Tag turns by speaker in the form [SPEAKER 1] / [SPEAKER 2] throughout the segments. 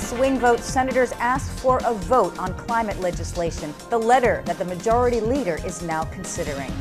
[SPEAKER 1] swing vote, senators asked for a vote on climate legislation, the letter that the majority leader is now considering.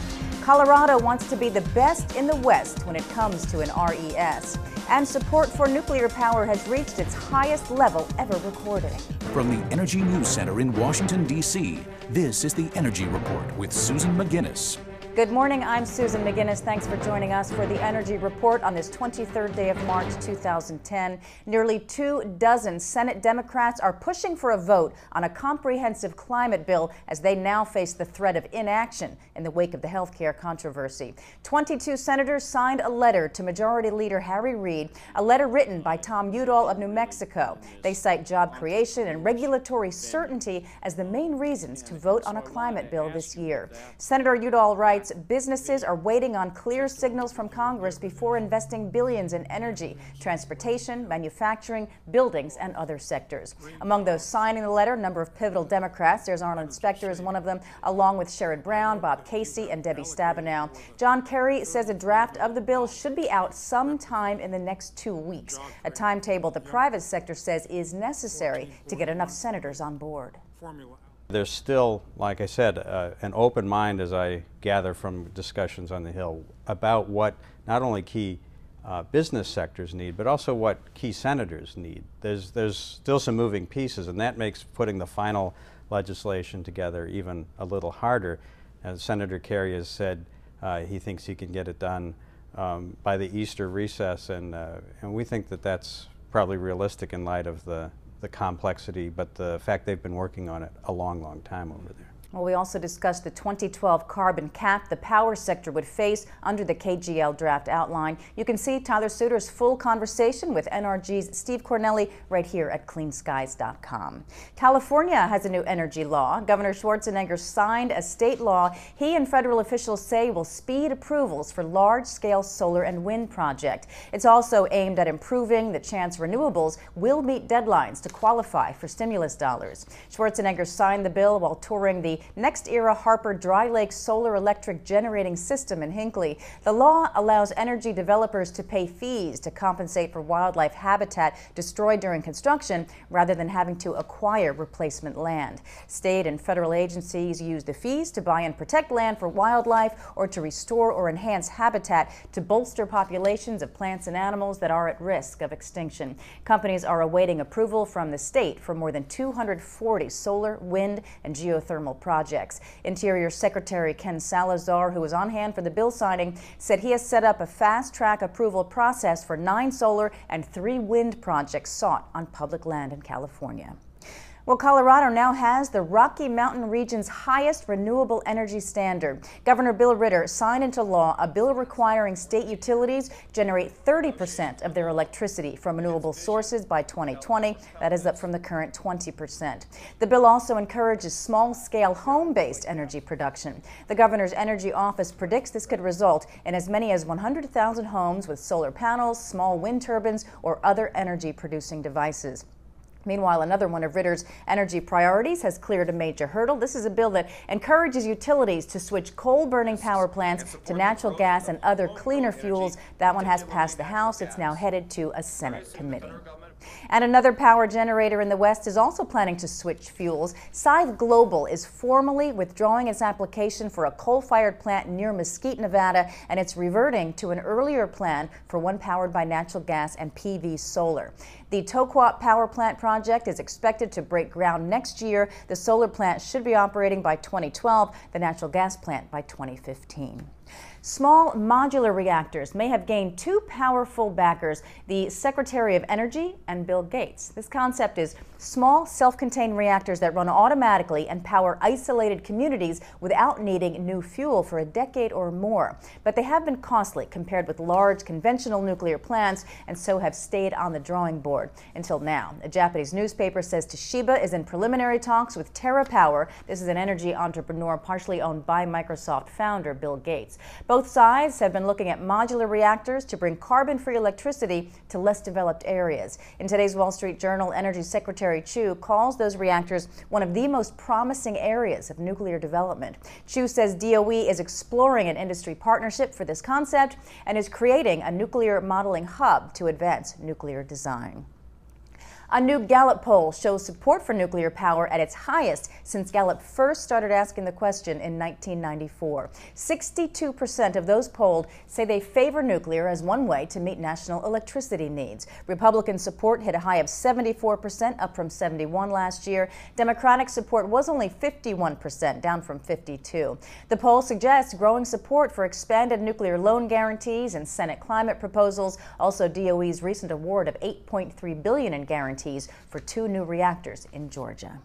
[SPEAKER 1] Colorado wants to be the best in the West when it comes to an RES. And support for nuclear power has reached its highest level ever recorded.
[SPEAKER 2] From the Energy News Center in Washington, D.C., this is the Energy Report with Susan McGinnis.
[SPEAKER 1] Good morning, I'm Susan McGinnis. Thanks for joining us for the Energy Report on this 23rd day of March 2010. Nearly 24 Senate Democrats are pushing for a vote on a comprehensive climate bill as they now face the threat of inaction in the wake of the health care controversy. 22 senators signed a letter to Majority Leader Harry Reid, a letter written by Tom Udall of New Mexico. They cite job creation and regulatory certainty as the main reasons to vote on a climate bill this year. Senator Udall writes, businesses are waiting on clear signals from Congress before investing billions in energy, transportation, manufacturing, buildings, and other sectors. Among those signing the letter, a number of pivotal Democrats. There's Arnold Specter as one of them, along with Sherrod Brown, Bob Casey, and Debbie Stabenow. John Kerry says a draft of the bill should be out sometime in the next 2 weeks, a timetable the private sector says is necessary to get enough senators on board.
[SPEAKER 3] There's still, like I said, an open mind, as I gather from discussions on the Hill, about what not only key business sectors need, but also what key senators need. There's still some moving pieces, and that makes putting the final legislation together even a little harder. As Senator Kerry has said, he thinks he can get it done by the Easter recess, and we think that that's probably realistic in light of the complexity, but the fact they've been working on it a long, long time over there.
[SPEAKER 1] Well, we also discussed the 2012 carbon cap the power sector would face under the KGL draft outline. You can see Tyler Suter's full conversation with NRG's Steve Cornelli right here at cleanskies.com. California has a new energy law. Governor Schwarzenegger signed a state law he and federal officials say will speed approvals for large-scale solar and wind projects. It's also aimed at improving the chance renewables will meet deadlines to qualify for stimulus dollars. Schwarzenegger signed the bill while touring the Next Era Harper Dry Lake Solar Electric Generating System in Hinckley. The law allows energy developers to pay fees to compensate for wildlife habitat destroyed during construction rather than having to acquire replacement land. State and federal agencies use the fees to buy and protect land for wildlife or to restore or enhance habitat to bolster populations of plants and animals that are at risk of extinction. Companies are awaiting approval from the state for more than 240 solar, wind, and geothermal projects. Interior Secretary Ken Salazar, who was on hand for the bill signing, said he has set up a fast-track approval process for 9 solar and 3 wind projects sought on public land in California. Well, Colorado now has the Rocky Mountain region's highest renewable energy standard. Governor Bill Ritter signed into law a bill requiring state utilities generate 30% of their electricity from renewable sources by 2020. That is up from the current 20%. The bill also encourages small-scale home-based energy production. The governor's energy office predicts this could result in as many as 100,000 homes with solar panels, small wind turbines, or other energy-producing devices. Meanwhile, another one of Ritter's energy priorities has cleared a major hurdle. This is a bill that encourages utilities to switch coal-burning power plants to natural gas and other cleaner fuels. That one has passed the House. It's now headed to a Senate committee. And another power generator in the West is also planning to switch fuels. Scythe Global is formally withdrawing its application for a coal-fired plant near Mesquite, Nevada, and it's reverting to an earlier plan for one powered by natural gas and PV solar. The Toquap power plant project is expected to break ground next year. The solar plant should be operating by 2012, the natural gas plant by 2015. Small modular reactors may have gained 2 powerful backers, the Secretary of Energy and Bill Gates. This concept is small, self-contained reactors that run automatically and power isolated communities without needing new fuel for a decade or more. But they have been costly compared with large conventional nuclear plants and so have stayed on the drawing board until now. A Japanese newspaper says Toshiba is in preliminary talks with TerraPower. This is an energy entrepreneur partially owned by Microsoft founder Bill Gates. Both sides have been looking at modular reactors to bring carbon-free electricity to less developed areas. In today's Wall Street Journal, Energy Secretary Chu calls those reactors one of the most promising areas of nuclear development. Chu says DOE is exploring an industry partnership for this concept and is creating a nuclear modeling hub to advance nuclear design. A new Gallup poll shows support for nuclear power at its highest since Gallup first started asking the question in 1994. 62% of those polled say they favor nuclear as one way to meet national electricity needs. Republican support hit a high of 74%, up from 71% last year. Democratic support was only 51%, down from 52%. The poll suggests growing support for expanded nuclear loan guarantees and Senate climate proposals. Also, DOE's recent award of $8.3 billion in guarantees for 2 new reactors in Georgia.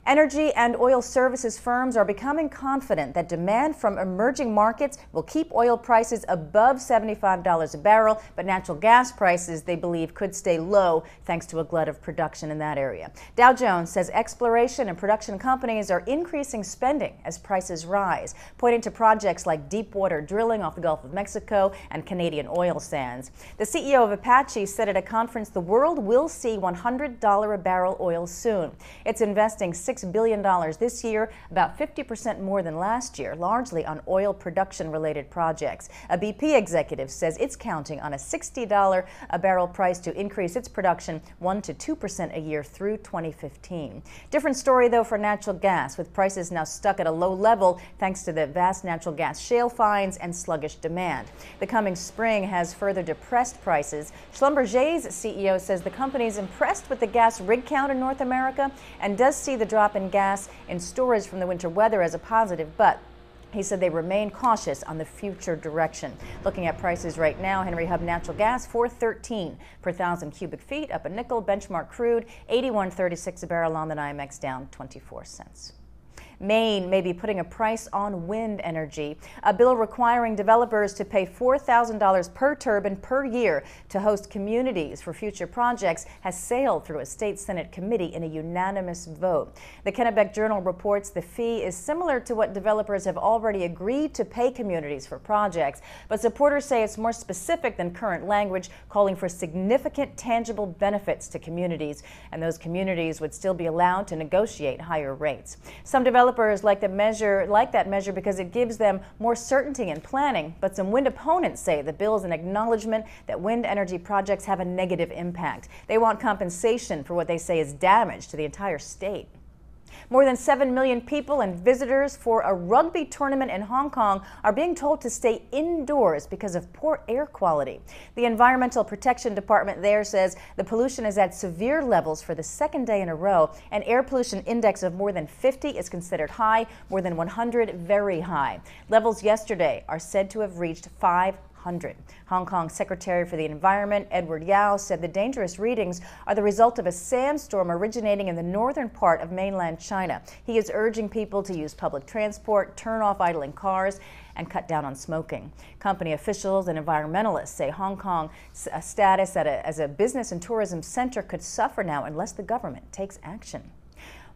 [SPEAKER 1] Energy and oil services firms are becoming confident that demand from emerging markets will keep oil prices above $75 a barrel, but natural gas prices, they believe, could stay low thanks to a glut of production in that area. Dow Jones says exploration and production companies are increasing spending as prices rise, pointing to projects like deepwater drilling off the Gulf of Mexico and Canadian oil sands. The CEO of Apache said at a conference the world will see $100 a barrel oil soon. It's investing $6 billion this year, about 50% more than last year, largely on oil production-related projects. A BP executive says it's counting on a $60 a barrel price to increase its production 1 to 2% a year through 2015. Different story, though, for natural gas, with prices now stuck at a low level thanks to the vast natural gas shale finds and sluggish demand. The coming spring has further depressed prices. Schlumberger's CEO says the company is impressed with the gas rig count in North America and does see the drop in gas in storage from the winter weather as a positive, but he said they remain cautious on the future direction. Looking at prices right now, Henry Hub natural gas $4.13 per 1,000 cubic feet, up a nickel. Benchmark crude $81.36 a barrel on the NYMEX, down 24 cents. Maine may be putting a price on wind energy. A bill requiring developers to pay $4,000 per turbine per year to host communities for future projects has sailed through a state Senate committee in a unanimous vote. The Kennebec Journal reports the fee is similar to what developers have already agreed to pay communities for projects, but supporters say it's more specific than current language, calling for significant tangible benefits to communities, and those communities would still be allowed to negotiate higher rates. Some developers like that measure because it gives them more certainty in planning, but some wind opponents say the bill is an acknowledgement that wind energy projects have a negative impact. They want compensation for what they say is damage to the entire state. More than 7 million people and visitors for a rugby tournament in Hong Kong are being told to stay indoors because of poor air quality. The Environmental Protection Department there says the pollution is at severe levels for the second day in a row. An air pollution index of more than 50 is considered high, more than 100 very high. Levels yesterday are said to have reached 500. Hong Kong Secretary for the Environment, Edward Yao, said the dangerous readings are the result of a sandstorm originating in the northern part of mainland China. He is urging people to use public transport, turn off idling cars, and cut down on smoking. Company officials and environmentalists say Hong Kong's status as a business and tourism center could suffer now unless the government takes action.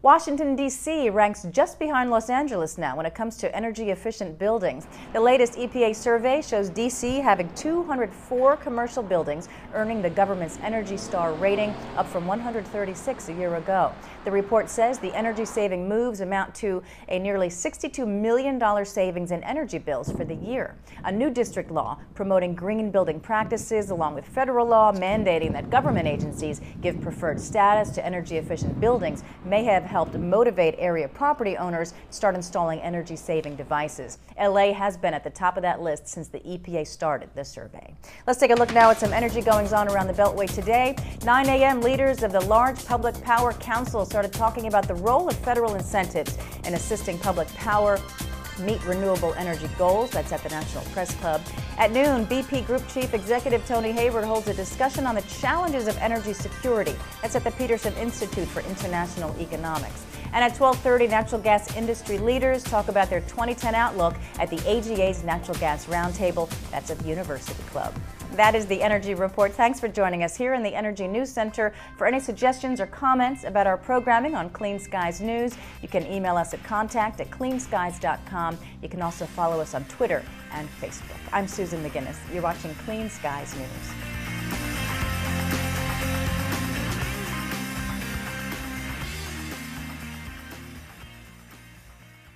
[SPEAKER 1] Washington, D.C. ranks just behind Los Angeles now when it comes to energy-efficient buildings. The latest EPA survey shows D.C. having 204 commercial buildings earning the government's Energy Star rating, up from 136 a year ago. The report says the energy-saving moves amount to a nearly $62 million savings in energy bills for the year. A new district law promoting green building practices, along with federal law mandating that government agencies give preferred status to energy-efficient buildings, may have helped motivate area property owners start installing energy-saving devices. LA has been at the top of that list since the EPA started the survey. Let's take a look now at some energy goings-on around the Beltway today. 9 a.m. leaders of the large Public Power Council started talking about the role of federal incentives in assisting public power meet renewable energy goals. That's at the National Press Club. At noon, BP Group Chief Executive Tony Hayward holds a discussion on the challenges of energy security. That's at the Peterson Institute for International Economics. And at 12:30, natural gas industry leaders talk about their 2010 outlook at the AGA's Natural Gas Roundtable. That's at the University Club. That is the Energy Report. Thanks for joining us here in the Energy News Center. For any suggestions or comments about our programming on Clean Skies News, you can email us at contact@cleanskies.com. You can also follow us on Twitter and Facebook. I'm Susan McGinnis. You're watching Clean Skies News.